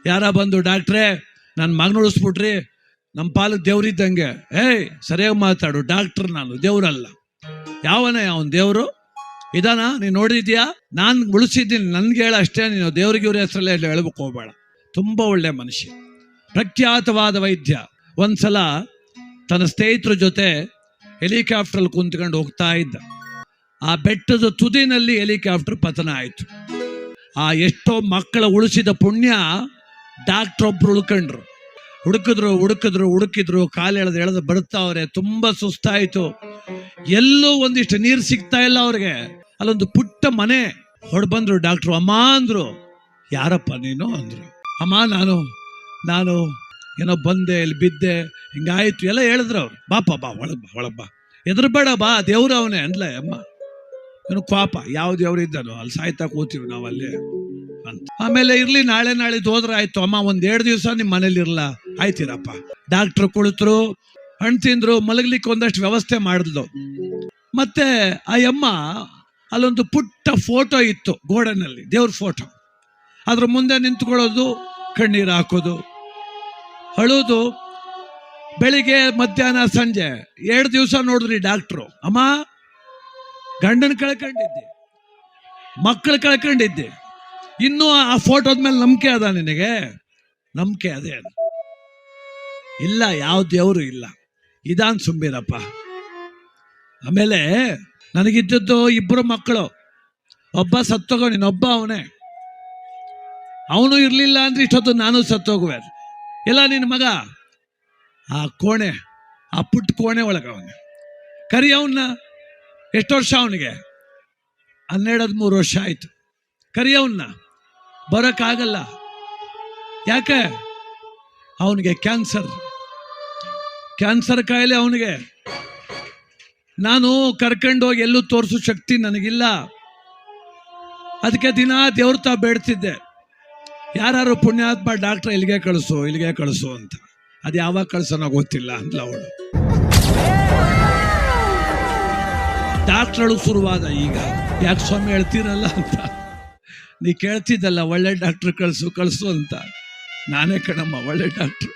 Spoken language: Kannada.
ಯಾರ ಬಂದು ಡಾಕ್ಟ್ರೇ ನನ್ನ ಮಗನ ಉಳಿಸ್ಬಿಟ್ರಿ, ನಮ್ಮ ಪಾಲಕ್ಕೆ ದೇವ್ರಿದ್ದಂಗೆ. ಸರಿಯಾಗಿ ಮಾತಾಡು, ಡಾಕ್ಟ್ರ್ ನಾನು, ದೇವ್ರಲ್ಲ. ಯಾವನೇ ಅವನು ದೇವರು ಇದಾನ? ನೀನು ನೋಡಿದ್ಯಾ? ನಾನು ಉಳಿಸಿದ್ದೀನಿ, ನನ್ಗೆ ಹೇಳ ಅಷ್ಟೇ, ನೀನು ದೇವ್ರಿಗೆ ಇವ್ರ ಹೆಸರಲ್ಲೇ ಹೇಳ್ಬೇಕು ಹೋಗ್ಬೇಡ. ತುಂಬ ಒಳ್ಳೆ ಮನುಷ್ಯ, ಪ್ರಖ್ಯಾತವಾದ ವೈದ್ಯ. ಒಂದ್ಸಲ ತನ್ನ ಸ್ನೇಹಿತರ ಜೊತೆ ಹೆಲಿಕಾಪ್ಟ್ರಲ್ಲಿ ಕುಂತ್ಕೊಂಡು ಹೋಗ್ತಾ ಇದ್ದ. ಆ ಬೆಟ್ಟದ ತುದಿನಲ್ಲಿ ಹೆಲಿಕಾಪ್ಟರ್ ಪತನ ಆಯಿತು. ಆ ಎಷ್ಟೋ ಮಕ್ಕಳ ಉಳಿಸಿದ ಪುಣ್ಯ ಡಾಕ್ಟ್ರ್ ಒಬ್ರು ಉಳ್ಕೊಂಡ್ರು. ಹುಡುಕಿದ್ರು ಕಾಲು ಎಳೆದು ಬರ್ತಾವ್ರೆ. ತುಂಬ ಸುಸ್ತಾಯಿತು. ಎಲ್ಲೂ ಒಂದಿಷ್ಟು ನೀರು ಸಿಗ್ತಾ ಇಲ್ಲ ಅವ್ರಿಗೆ. ಅಲ್ಲೊಂದು ಪುಟ್ಟ ಮನೆ ಹೊಡ್ಬಂದ್ರು. ಡಾಕ್ಟ್ರು ಅಮ್ಮ ಅಂದ್ರು. ಯಾರಪ್ಪ ನೀನು ಅಂದ್ರು. ಅಮ್ಮ ನಾನು ಏನೋ ಬಂದೆ, ಇಲ್ಲಿ ಬಿದ್ದೆ, ಹಿಂಗಾಯ್ತು ಎಲ್ಲ ಹೇಳಿದ್ರು ಅವ್ರು. ಬಾಪ ಬಾ ಒಳಗ್ ಬಾ, ಎದುರುಬೇಡ ಬಾ, ದೇವ್ರು ಅವನೇ ಅಂದ್ಲ ಅಮ್ಮ. ಏನು ಪಾಪ, ಯಾವ ದೇವ್ರು ಇದ್ದಾನೋ ಅಲ್ಲಿ ಸಾಯ್ತಾ ಕೂತೀವಿ ನಾವು ಅಲ್ಲಿ ಅಂತ. ಆಮೇಲೆ ಇರ್ಲಿ, ನಾಳಿದ್ದು ಹೋದ್ರೆ ಆಯ್ತು. ಅಮ್ಮ 1-2 ದಿವಸ ನಿಮ್ಮ ಮನೇಲಿ ಇರಲ್ಲ, ಆಯ್ತಿರಪ್ಪ. ಡಾಕ್ಟ್ರು ಕುಳಿತರು, ಹಣ್ಣು ತಿಂದ್ರು, ಮಲಗ್ಲಿಕ್ಕೆ ಒಂದಷ್ಟು ವ್ಯವಸ್ಥೆ ಮಾಡಿದ್ಲು. ಮತ್ತೆ ಆ ಅಮ್ಮ ಅಲ್ಲೊಂದು ಪುಟ್ಟ ಫೋಟೋ ಇತ್ತು ಗೋಡನಲ್ಲಿ, ದೇವ್ರ ಫೋಟೋ. ಅದ್ರ ಮುಂದೆ ನಿಂತ್ಕೊಳ್ಳೋದು, ಕಣ್ಣೀರು ಹಾಕೋದು, ಅಳೋದು. ಬೆಳಿಗ್ಗೆ ಮಧ್ಯಾಹ್ನ ಸಂಜೆ 2 ದಿವಸ ನೋಡಿದ್ರಿ ಡಾಕ್ಟ್ರು. ಅಮ್ಮ, ಗಂಡನ ಕಳ್ಕೊಂಡಿದ್ದೆ, ಮಕ್ಕಳು ಕಳ್ಕೊಂಡಿದ್ದೆ, ಇನ್ನೂ ಆ ಫೋಟೋದ ಮೇಲೆ ನಂಬಿಕೆ ಅದ ನಿನಗೆ? ನಂಬಿಕೆ ಅದೇ ಇಲ್ಲ, ಯಾವ ದೇವರು ಇಲ್ಲ. ಇದಾನ್ ಸುಂಬಿರಪ್ಪ. ಆಮೇಲೆ ನನಗಿದ್ದದ್ದು 2 ಮಕ್ಕಳು. ಒಬ್ಬ ಸತ್ತೋಗೋ, ನೀನೊಬ್ಬ ಅವನೇ. ಅವನು ಇರಲಿಲ್ಲ ಅಂದ್ರೆ ಇಷ್ಟೊತ್ತು ನಾನು ಸತ್ತೋಗುವೆ. ಎಲ್ಲ ನಿನ್ನ ಮಗ ಆ ಕೋಣೆ, ಆ ಪುಟ್ಟ ಕೋಣೆ ಒಳಗೆ ಅವನೇ. ಕರಿ ಅವನ್ನ. ಎಷ್ಟು ವರ್ಷ ಅವನಿಗೆ? 12-13 ವರ್ಷ ಆಯ್ತು. ಕರಿ ಅವನ್ನ, ಬರೋಕ್ಕಾಗಲ್ಲ. ಯಾಕೆ? ಅವನಿಗೆ ಕ್ಯಾನ್ಸರ್ ಕಾಯಿಲೆ ಅವನಿಗೆ. ನಾನು ಕರ್ಕೊಂಡೋಗಿ ಎಲ್ಲೂ ತೋರಿಸೋ ಶಕ್ತಿ ನನಗಿಲ್ಲ. ಅದಕ್ಕೆ ದಿನ ದೇವ್ರ ತಾ ಬೇಡ್ತಿದ್ದೆ, ಯಾರು ಪುಣ್ಯಾತ್ಮ ಡಾಕ್ಟ್ರ್ ಇಲ್ಲಿಗೆ ಕಳಿಸು ಅಂತ. ಅದು ಯಾವಾಗ ಕಳ್ಸೋನೋ ಗೊತ್ತಿಲ್ಲ ಅಂದ್ಲ ಅವಳು. ಡಾಕ್ಟ್ರಳು ಶುರುವಾದ ಈಗ, ಯಾಕೆ ಸ್ವಾಮಿ ಹೇಳ್ತೀರಲ್ಲ ಅಂತ. ನೀ ಕೇಳ್ತಿದ್ದಲ್ಲ ಒಳ್ಳೆ ಡಾಕ್ಟ್ರ್ ಕಳಿಸು ಅಂತ. ನಾನೇ ಕಣಮ್ಮ ಒಳ್ಳೆ ಡಾಕ್ಟ್ರು.